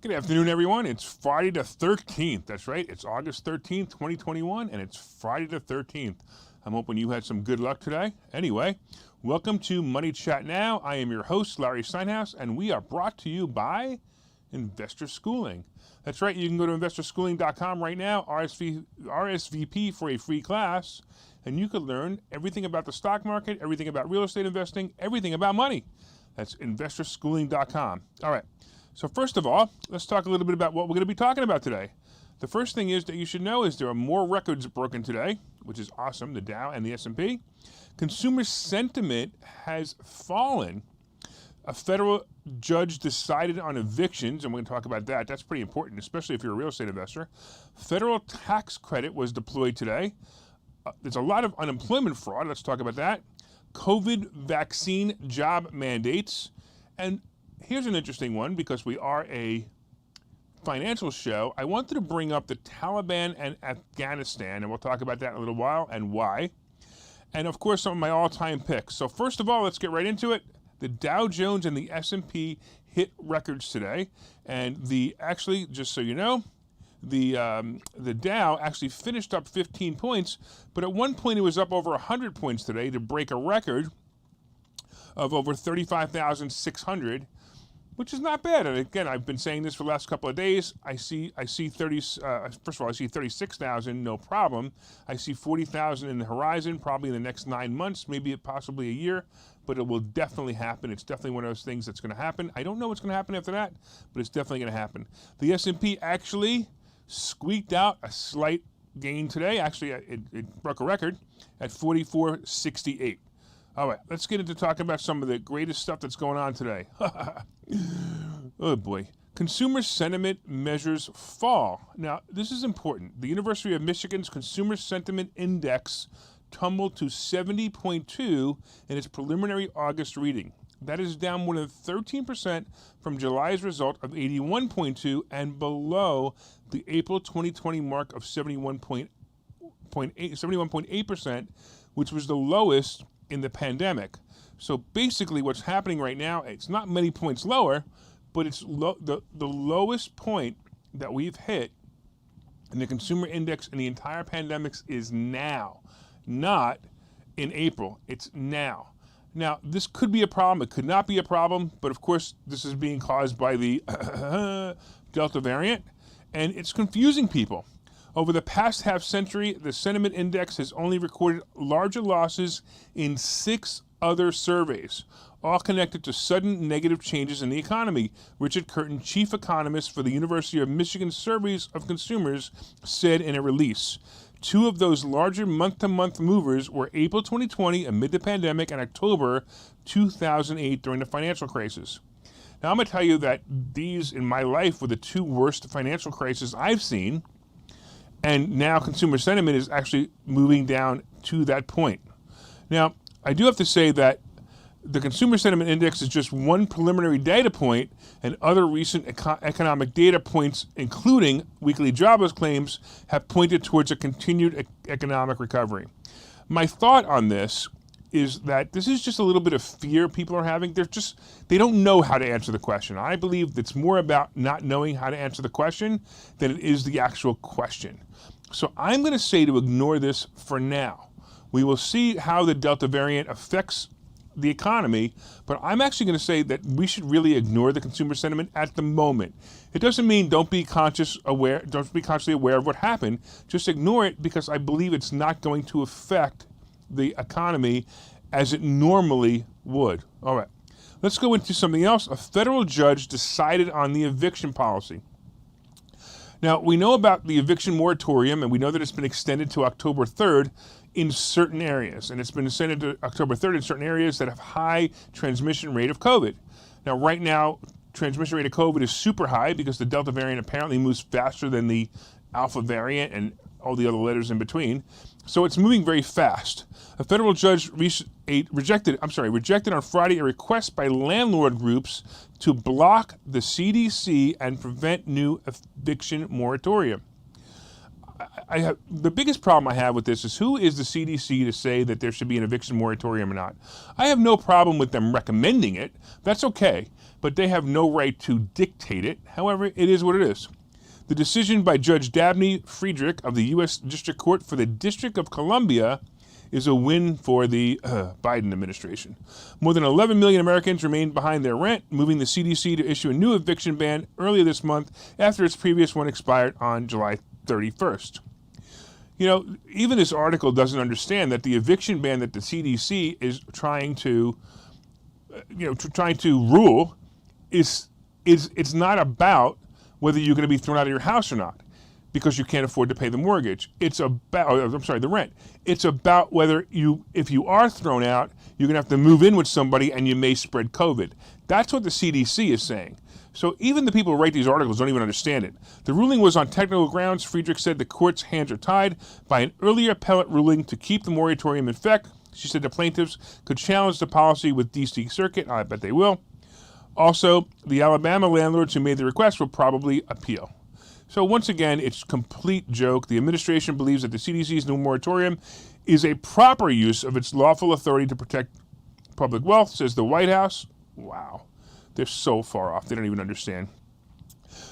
Good afternoon, everyone. It's Friday the 13th. That's right. It's August 13th, 2021, and it's Friday the 13th. I'm hoping you had some good luck today. Anyway, welcome to Money Chat Now. I am your host, Larry Steinhouse, and we are brought to you by Investor Schooling. That's right. You can go to investorschooling.com right now, RSVP for a free class, and you can learn everything about the stock market, everything about real estate investing, everything about money. That's investorschooling.com. All right. So first of all, let's talk a little bit about what we're going to be talking about today. The first thing is that you should know is there are more records broken today, which is awesome, the Dow and the S&P. Consumer sentiment has fallen. A federal judge decided on evictions, and we're going to talk about that. That's pretty important, especially if you're a real estate investor. Federal tax credit was deployed today. There's a lot of unemployment fraud. Let's talk about that. COVID vaccine job mandates. And here's an interesting one because we are a financial show. I wanted to bring up the Taliban and Afghanistan, and we'll talk about that in a little while and why. And of course, some of my all-time picks. So first of all, let's get right into it. The Dow Jones and the S&P hit records today, and actually, just so you know, the Dow actually finished up 15 points, but at one point it was up over 100 points today to break a record of over 35,600, which is not bad. And again, I've been saying this for the last couple of days. I see 30. First of all, I see 36,000, no problem. I see 40,000 in the horizon, probably in the next 9 months, maybe possibly a year, but it will definitely happen. It's definitely one of those things that's going to happen. I don't know what's going to happen after that, but it's definitely going to happen. The S&P actually squeaked out a slight gain today. Actually, it broke a record at 44.68. All right, let's get into talking about some of the greatest stuff that's going on today. Oh boy. Consumer sentiment measures fall. Now, this is important. The University of Michigan's Consumer Sentiment Index tumbled to 70.2 in its preliminary August reading. That is down more than 13% from July's result of 81.2 and below the April 2020 mark of 71.8%, which was the lowest in the pandemic. So basically what's happening right now, it's not many points lower, but it's the lowest point that we've hit in the consumer index in the entire pandemic is now, not in April. It's now. Now, this could be a problem. It could not be a problem, but of course, this is being caused by the Delta variant, and it's confusing people. Over the past half century, the sentiment index has only recorded larger losses in 6 other surveys, all connected to sudden negative changes in the economy. Richard Curtin, chief economist for the University of Michigan Surveys of Consumers, said in a release. 2 of those larger month-to-month movers were April 2020 amid the pandemic and October 2008 during the financial crisis. Now, I'm going to tell you that these, in my life, were the 2 worst financial crises I've seen. And now consumer sentiment is actually moving down to that point. Now, I do have to say that the consumer sentiment index is just one preliminary data point, and other recent economic data points, including weekly jobless claims, have pointed towards a continued economic recovery. My thought on this is that this is just a little bit of fear people are having. They don't know how to answer the question. I believe it's more about not knowing how to answer the question than it is the actual question. So I'm going to say to ignore this for now. We will see how the Delta variant affects the economy, but I'm actually going to say that we should really ignore the consumer sentiment at the moment. It doesn't mean don't be consciously aware of what happened. Just ignore it because I believe it's not going to affect the economy as it normally would. All right, let's go into something else. A federal judge decided on the eviction policy. Now, we know about the eviction moratorium, and we know that it's been extended to October 3rd in certain areas, and it's been extended to October 3rd in certain areas that have high transmission rate of COVID. Now, right now, transmission rate of COVID is super high because the Delta variant apparently moves faster than the Alpha variant and all the other letters in between. So it's moving very fast. A federal judge rejected on Friday a request by landlord groups to block the CDC and prevent new eviction moratorium. I have the biggest problem I have with this is who is the CDC to say that there should be an eviction moratorium or not? I have no problem with them recommending it. That's okay, but they have no right to dictate it. However, it is what it is. The decision by Judge Dabney Friedrich of the U.S. District Court for the District of Columbia is a win for the Biden administration. More than 11 million Americans remained behind their rent, moving the CDC to issue a new eviction ban earlier this month after its previous one expired on July 31st. You know, even this article doesn't understand that the eviction ban that the CDC is trying to rule is it's not about whether you're going to be thrown out of your house or not because you can't afford to pay the mortgage. It's about, the rent. It's about whether if you are thrown out, you're going to have to move in with somebody and you may spread COVID. That's what the CDC is saying. So even the people who write these articles don't even understand it. The ruling was on technical grounds. Friedrich said the court's hands are tied by an earlier appellate ruling to keep the moratorium in effect. She said the plaintiffs could challenge the policy with D.C. Circuit. I bet they will. Also, the Alabama landlords who made the request will probably appeal. So once again, it's a complete joke. The administration believes that the CDC's new moratorium is a proper use of its lawful authority to protect public wealth, says the White House. Wow. They're so far off. They don't even understand.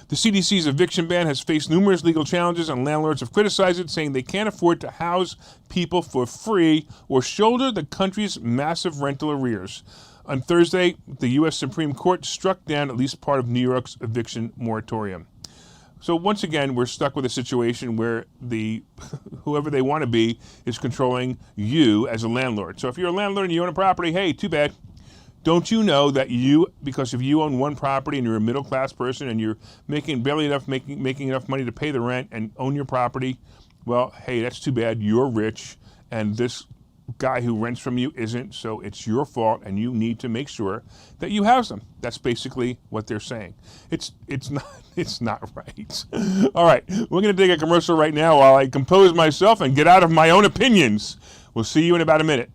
The CDC's eviction ban has faced numerous legal challenges, and landlords have criticized it, saying they can't afford to house people for free or shoulder the country's massive rental arrears. On Thursday, the U.S. Supreme Court struck down at least part of New York's eviction moratorium. So once again, we're stuck with a situation where whoever they want to be is controlling you as a landlord. So if you're a landlord and you own a property, hey, too bad. Don't you know that because if you own one property and you're a middle-class person and you're making enough money to pay the rent and own your property, well, hey, that's too bad. You're rich, and this guy who rents from you isn't, so it's your fault, and you need to make sure that you house them. That's basically what they're saying. It's not right. All right, we're going to take a commercial right now while I compose myself and get out of my own opinions. We'll see you in about a minute.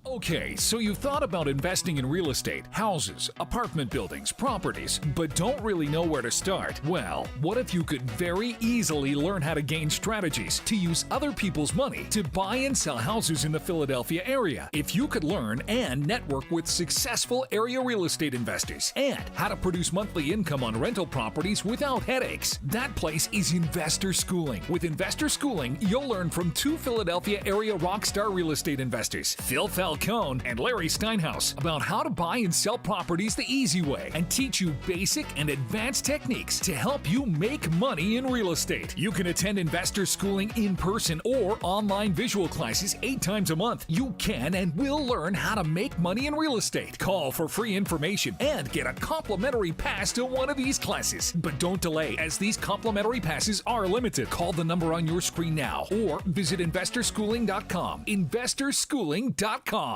Okay, so you've thought about investing in real estate, houses, apartment buildings, properties, but don't really know where to start? Well, what if you could very easily learn how to gain strategies to use other people's money to buy and sell houses in the Philadelphia area? If you could learn and network with successful area real estate investors and how to produce monthly income on rental properties without headaches, that place is Investor Schooling. With Investor Schooling, you'll learn from two Philadelphia area rockstar real estate investors, Phil Falcone and Larry Steinhouse, about how to buy and sell properties the easy way and teach you basic and advanced techniques to help you make money in real estate. You can attend Investor Schooling in person or online visual classes 8 times a month. You can and will learn how to make money in real estate. Call for free information and get a complimentary pass to one of these classes. But don't delay, as these complimentary passes are limited. Call the number on your screen now or visit investorschooling.com. investorschooling.com.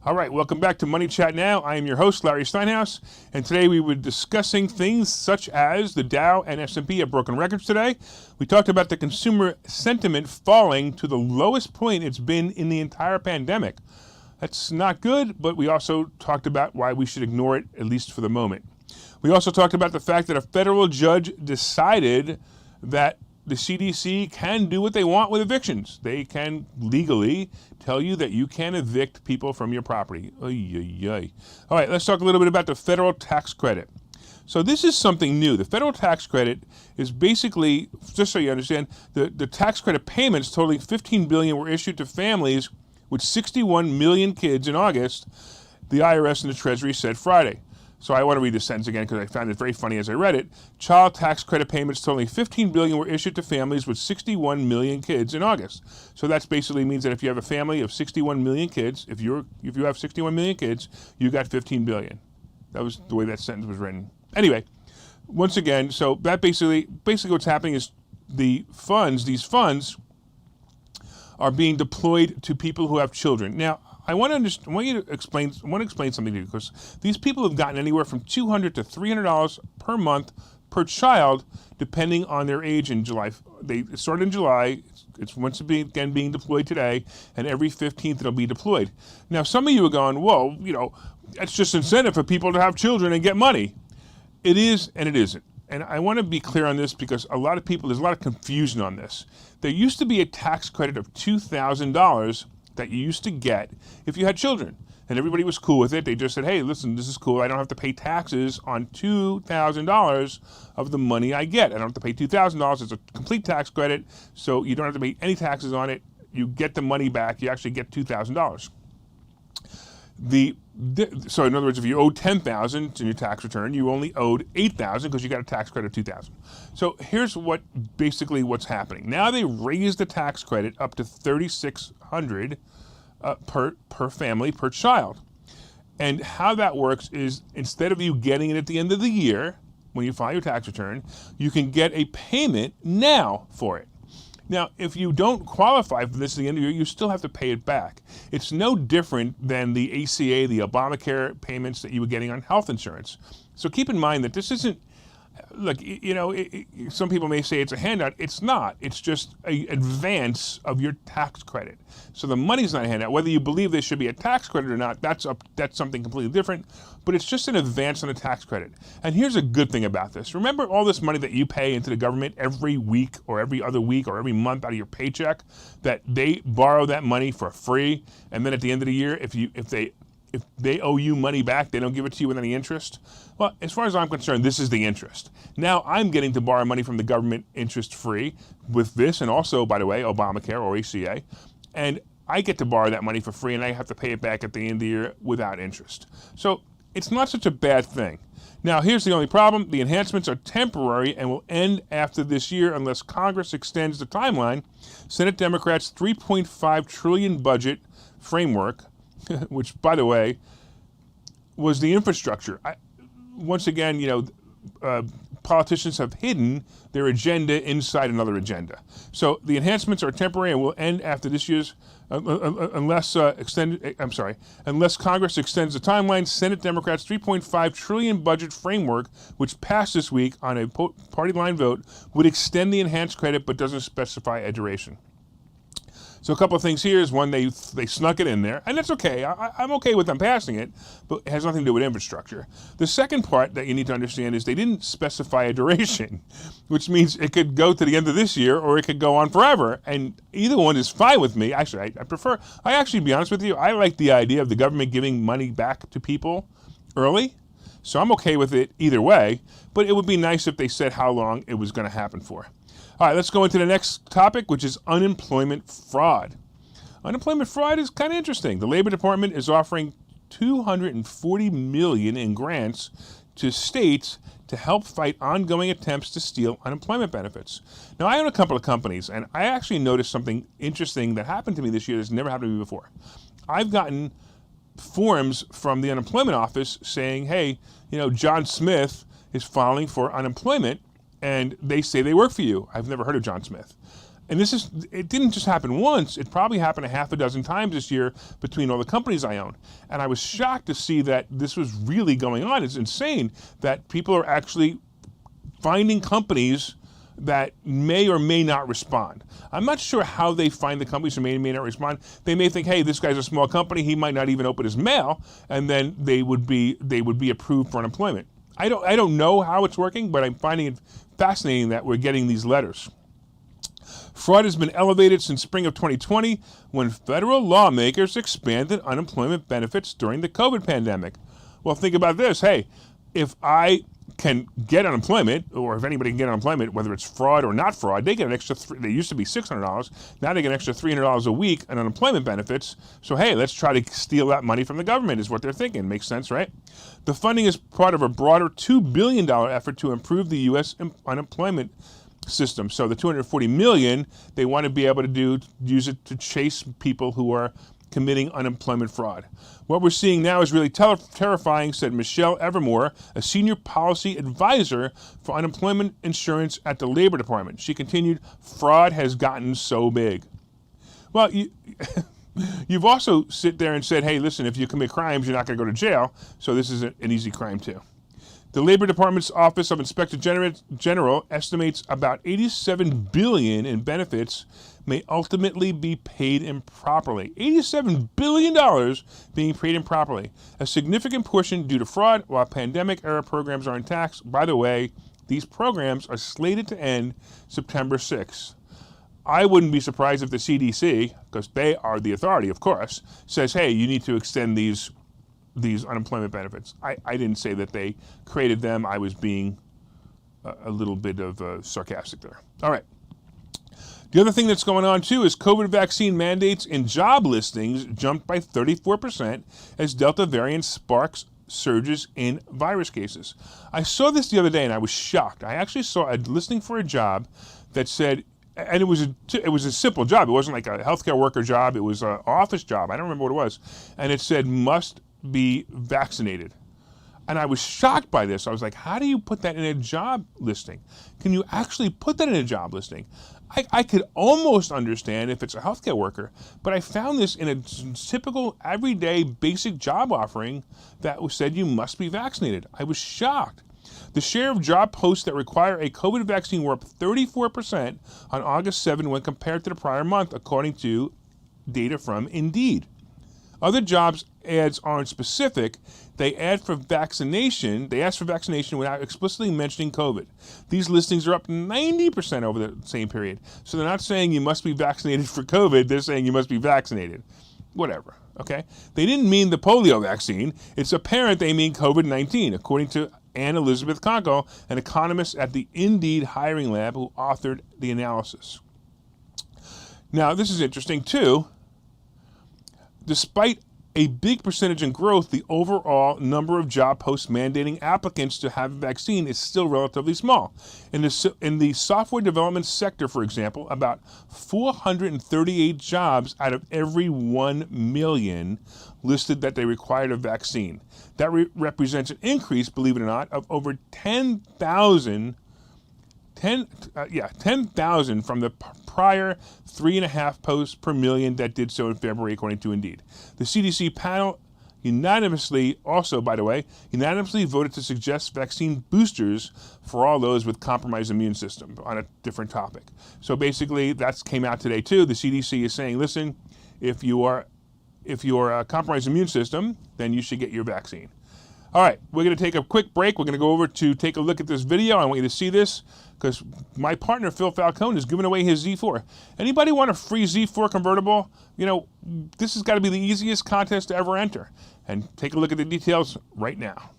All right, welcome back to Money Chat Now. I am your host, Larry Steinhouse, and today we were discussing things such as the Dow and S&P have broken records today. We talked about the consumer sentiment falling to the lowest point it's been in the entire pandemic. That's not good, but we also talked about why we should ignore it, at least for the moment. We also talked about the fact that a federal judge decided that the CDC can do what they want with evictions. They can legally tell you that you can evict people from your property. Oy, oy, oy. All right, let's talk a little bit about the federal tax credit. So this is something new. The federal tax credit is basically, just so you understand, the tax credit payments totaling $15 billion were issued to families with 61 million kids in August, the IRS and the Treasury said Friday. So I want to read this sentence again because I found it very funny as I read it. Child tax credit payments totaling $15 billion were issued to families with 61 million kids in August. So that basically means that if you have a family of 61 million kids, if you have 61 million kids, you got $15 billion. That was the way that sentence was written. Anyway, once again, so that basically what's happening is these funds are being deployed to people who have children. Now, I want to explain something to you, because these people have gotten anywhere from $200 to $300 per month per child, depending on their age in July. They started in July, It's once again being deployed today, and every 15th it'll be deployed. Now, some of you are going, well, that's just incentive for people to have children and get money. It is and it isn't. And I want to be clear on this because there's a lot of confusion on this. There used to be a tax credit of $2,000 that you used to get if you had children. And everybody was cool with it. They just said, hey, listen, this is cool. I don't have to pay taxes on $2,000 of the money I get. I don't have to pay $2,000. It's a complete tax credit, so you don't have to pay any taxes on it. You get the money back. You actually get $2,000. So in other words, if you owed $10,000 in your tax return, you only owed $8,000 because you got a tax credit of $2,000. So here's what's happening. Now they raised the tax credit up to $3,600 per family, per child. And how that works is instead of you getting it at the end of the year, when you file your tax return, you can get a payment now for it. Now, if you don't qualify for this at the end of the year, you still have to pay it back. It's no different than the ACA, the Obamacare payments that you were getting on health insurance. So keep in mind that this isn't, look, some people may say it's a handout. It's not. It's just an advance of your tax credit. So the money's not a handout. Whether you believe there should be a tax credit or not, that's something completely different. But it's just an advance on a tax credit. And here's a good thing about this. Remember all this money that you pay into the government every week or every other week or every month out of your paycheck, that they borrow that money for free, and then at the end of the year, if they owe you money back, they don't give it to you with any interest? Well, as far as I'm concerned, this is the interest. Now I'm getting to borrow money from the government interest-free with this, and also, by the way, Obamacare or ACA, and I get to borrow that money for free, and I have to pay it back at the end of the year without interest. So it's not such a bad thing. Now, here's the only problem. The enhancements are temporary and will end after this year unless Congress extends the timeline. Senate Democrats' $3.5 trillion budget framework, which, by the way, was the infrastructure. Once again, politicians have hidden their agenda inside another agenda. So the enhancements are temporary and will end after this year's, unless Congress extends the timeline. Senate Democrats' $3.5 trillion budget framework, which passed this week on a party line vote, would extend the enhanced credit but doesn't specify a duration. So a couple of things here is, one, they snuck it in there, and that's okay. I'm okay with them passing it, but it has nothing to do with infrastructure. The second part that you need to understand is they didn't specify a duration, which means it could go to the end of this year or it could go on forever, and either one is fine with me. Actually, to be honest with you, I like the idea of the government giving money back to people early, so I'm okay with it either way, but it would be nice if they said how long it was going to happen for. All right, let's go into the next topic, which is unemployment fraud. Unemployment fraud is kind of interesting. The Labor Department is offering $240 million in grants to states to help fight ongoing attempts to steal unemployment benefits. Now, I own a couple of companies, and I actually noticed something interesting that happened to me this year that's never happened to me before. I've gotten forms from the unemployment office saying, hey, John Smith is filing for unemployment, and they say they work for you. I've never heard of John Smith. And it didn't just happen once, it probably happened a half a dozen times this year between all the companies I own. And I was shocked to see that this was really going on. It's insane that people are actually finding companies that may or may not respond. I'm not sure how they find the companies who may or may not respond. They may think, hey, this guy's a small company, he might not even open his mail, and then they would be approved for unemployment. I don't know how it's working, but I'm finding it fascinating that we're getting these letters. Fraud has been elevated since spring of 2020 when federal lawmakers expanded unemployment benefits during the COVID pandemic. Well, think about this. Hey, if I can get unemployment, or if anybody can get unemployment, whether it's fraud or not fraud, they get an extra, they used to be $600, now they get an extra $300 a week in unemployment benefits. So hey, let's try to steal that money from the government is what they're thinking. Makes sense, right? The funding is part of a broader $2 billion effort to improve the U.S. unemployment system. So the $240 million, they want to be able to use it to chase people who are committing unemployment fraud. What we're seeing now is really terrifying, said Michelle Evermore, a senior policy advisor for unemployment insurance at the Labor Department. She continued, fraud has gotten so big. Well, you've also sit there and said, hey, listen, if you commit crimes, you're not going to go to jail, so this is an easy crime too. The Labor Department's Office of Inspector General estimates about $87 billion in benefits may ultimately be paid improperly. $87 billion being paid improperly. A significant portion due to fraud, while pandemic-era programs are intact. By the way, these programs are slated to end September 6th. I wouldn't be surprised if the CDC, because they are the authority, of course, says, hey, you need to extend these unemployment benefits. I didn't say that they created them. I was being a little bit of sarcastic there. All right. The other thing that's going on, too, is COVID vaccine mandates in job listings jumped by 34% as Delta variant sparks surges in virus cases. I saw this the other day, and I was shocked. I actually saw a listing for a job that said, and it was a simple job. It wasn't like a healthcare worker job. It was an office job. I don't remember what it was. And it said, must be vaccinated. And I was shocked by this. I was like, how do you put that in a job listing? Can you actually put that in a job listing? I could almost understand if it's a healthcare worker, but I found this in a typical everyday basic job offering that said you must be vaccinated. I was shocked. The share of job posts that require a COVID vaccine were up 34% on August 7 when compared to the prior month, according to data from Indeed. Other jobs ads aren't specific. They ask for vaccination without explicitly mentioning COVID. These listings are up 90% over the same period. So they're not saying you must be vaccinated for COVID. They're saying you must be vaccinated. Whatever, okay? They didn't mean the polio vaccine. It's apparent they mean COVID-19, according to Anne Elizabeth Conkle, an economist at the Indeed hiring lab who authored the analysis. Now, this is interesting, too. Despite a big percentage in growth, the overall number of job posts mandating applicants to have a vaccine is still relatively small. In the software development sector, for example, about 438 jobs out of every 1 million listed that they required a vaccine. That represents an increase, believe it or not, of over 10,000 from the prior 3.5 posts per million that did so in February, according to Indeed. The CDC panel unanimously voted to suggest vaccine boosters for all those with compromised immune system on a different topic. So basically, that came out today too. The CDC is saying, listen, if you're a compromised immune system, then you should get your vaccine. All right, we're going to take a quick break. We're going to go over to take a look at this video. I want you to see this because my partner, Phil Falcone, is giving away his Z4. Anybody want a free Z4 convertible? You know, this has got to be the easiest contest to ever enter. And take a look at the details right now.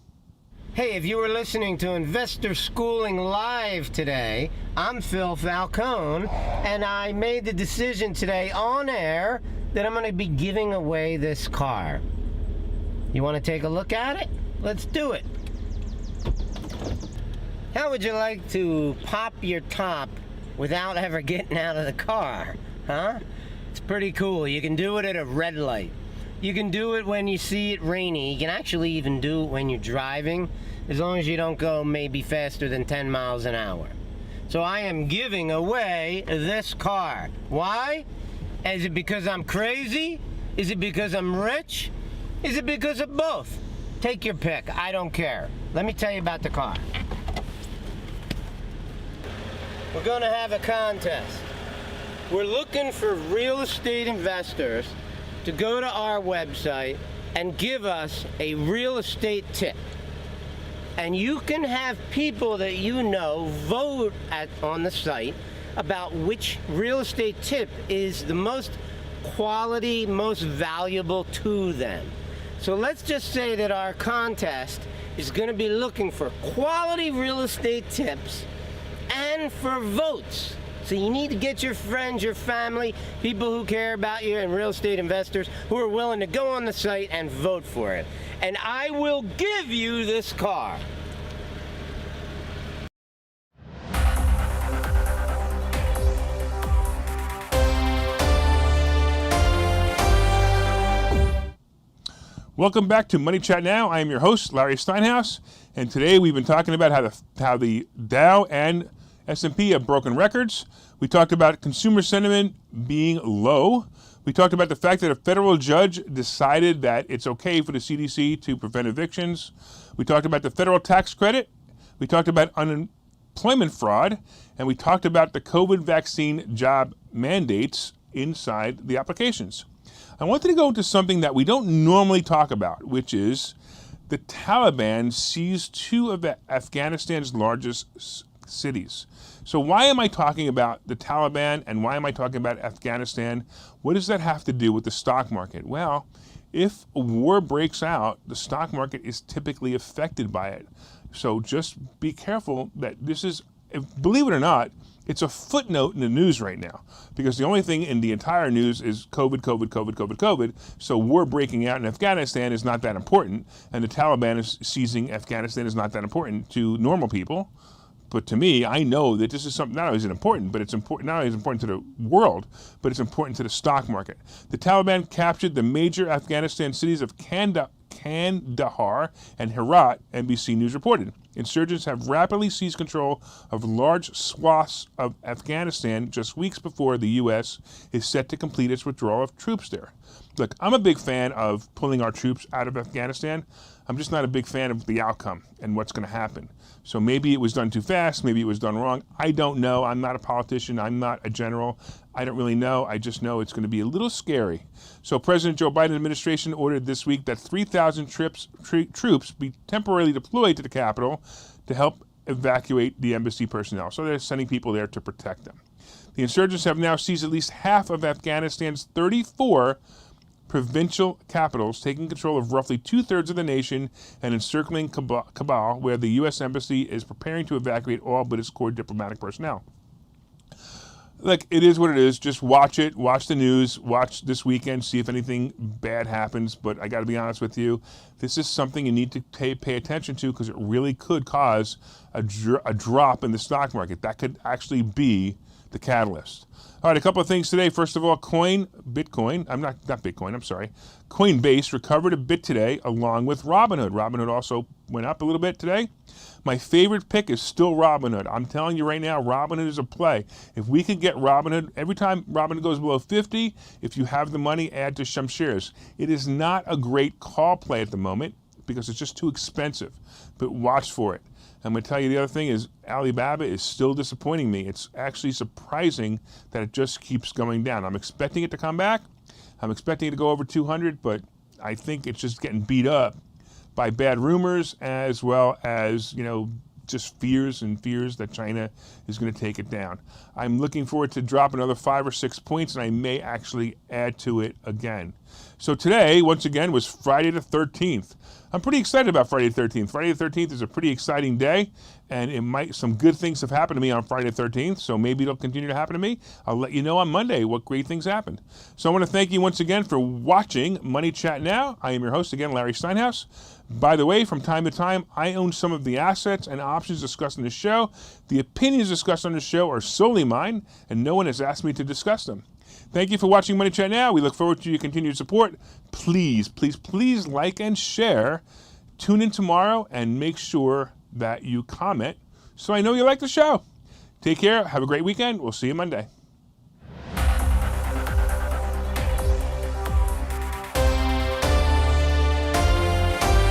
Hey, if you were listening to Investor Schooling Live today, I'm Phil Falcone, and I made the decision today on air that I'm going to be giving away this car. You want to take a look at it? Let's do it. How would you like to pop your top without ever getting out of the car? Huh? It's pretty cool. You can do it at a red light. You can do it when you see it rainy. You can actually even do it when you're driving, as long as you don't go maybe faster than 10 miles an hour. So I am giving away this car. Why? Is it because I'm crazy? Is it because I'm rich? Is it because of both? Take your pick. I don't care. Let me tell you about the car. We're going to have a contest. We're looking for real estate investors to go to our website and give us a real estate tip. And you can have people that you know vote on the site about which real estate tip is the most quality, most valuable to them. So let's just say that our contest is going to be looking for quality real estate tips and for votes. So you need to get your friends, your family, people who care about you, and real estate investors who are willing to go on the site and vote for it. And I will give you this car. Welcome back to Money Chat Now. I am your host, Larry Steinhouse, and today we've been talking about how the Dow and S&P have broken records. We talked about consumer sentiment being low. We talked about the fact that a federal judge decided that it's okay for the CDC to prevent evictions. We talked about the federal tax credit. We talked about employment fraud, and we talked about the COVID vaccine job mandates inside the applications. I wanted to go into something that we don't normally talk about, which is the Taliban seized two of Afghanistan's largest cities. So why am I talking about the Taliban and why am I talking about Afghanistan? What does that have to do with the stock market? Well, if a war breaks out, the stock market is typically affected by it. So just be careful that this is, believe it or not, it's a footnote in the news right now because the only thing in the entire news is COVID, COVID, COVID, COVID, COVID. So war breaking out in Afghanistan is not that important, and the Taliban is seizing Afghanistan is not that important to normal people. But to me, I know that this is something not only is it important, but it's important not only is it important to the world, but it's important to the stock market. The Taliban captured the major Afghanistan cities of Kandahar and Herat, NBC News reported. Insurgents have rapidly seized control of large swaths of Afghanistan just weeks before the U.S. is set to complete its withdrawal of troops there. Look, I'm a big fan of pulling our troops out of Afghanistan. I'm just not a big fan of the outcome and what's going to happen. So maybe it was done too fast, maybe it was done wrong. I don't know. I'm not a politician. I'm not a general. I don't really know. I just know it's going to be a little scary. So President Joe Biden's administration ordered this week that 3,000 troops be temporarily deployed to the capital to help evacuate the embassy personnel. So they're sending people there to protect them. The insurgents have now seized at least half of Afghanistan's 34 provincial capitals, taking control of roughly 2/3 of the nation and encircling Kabul, where the U.S. Embassy is preparing to evacuate all but its core diplomatic personnel. Look, it is what it is. Just watch it. Watch the news. Watch this weekend. See if anything bad happens. But I got to be honest with you. This is something you need to pay attention to because it really could cause a drop in the stock market. That could actually be the catalyst. All right, a couple of things today. First of all, Coinbase recovered a bit today along with Robinhood. Robinhood also went up a little bit today. My favorite pick is still Robinhood. I'm telling you right now, Robinhood is a play. If we could get Robinhood, every time Robinhood goes below 50, if you have the money, add to some shares. It is not a great call play at the moment because it's just too expensive, but watch for it. I'm going to tell you the other thing is Alibaba is still disappointing me. It's actually surprising that it just keeps going down. I'm expecting it to come back. I'm expecting it to go over 200, but I think it's just getting beat up by bad rumors as well as, just fears that China is going to take it down. I'm looking forward to drop another 5 or 6 points, and I may actually add to it again. So today, once again, was Friday the 13th. I'm pretty excited about Friday the 13th. Friday the 13th is a pretty exciting day, and some good things have happened to me on Friday the 13th, so maybe it'll continue to happen to me. I'll let you know on Monday what great things happened. So I want to thank you once again for watching Money Chat Now. I am your host again, Larry Steinhouse. By the way, from time to time, I own some of the assets and options discussed in the show. The opinions discussed on the show are solely mine, and no one has asked me to discuss them. Thank you for watching Money Chat Now. We look forward to your continued support. Please, please, please like and share. Tune in tomorrow and make sure that you comment so I know you like the show. Take care. Have a great weekend. We'll see you Monday.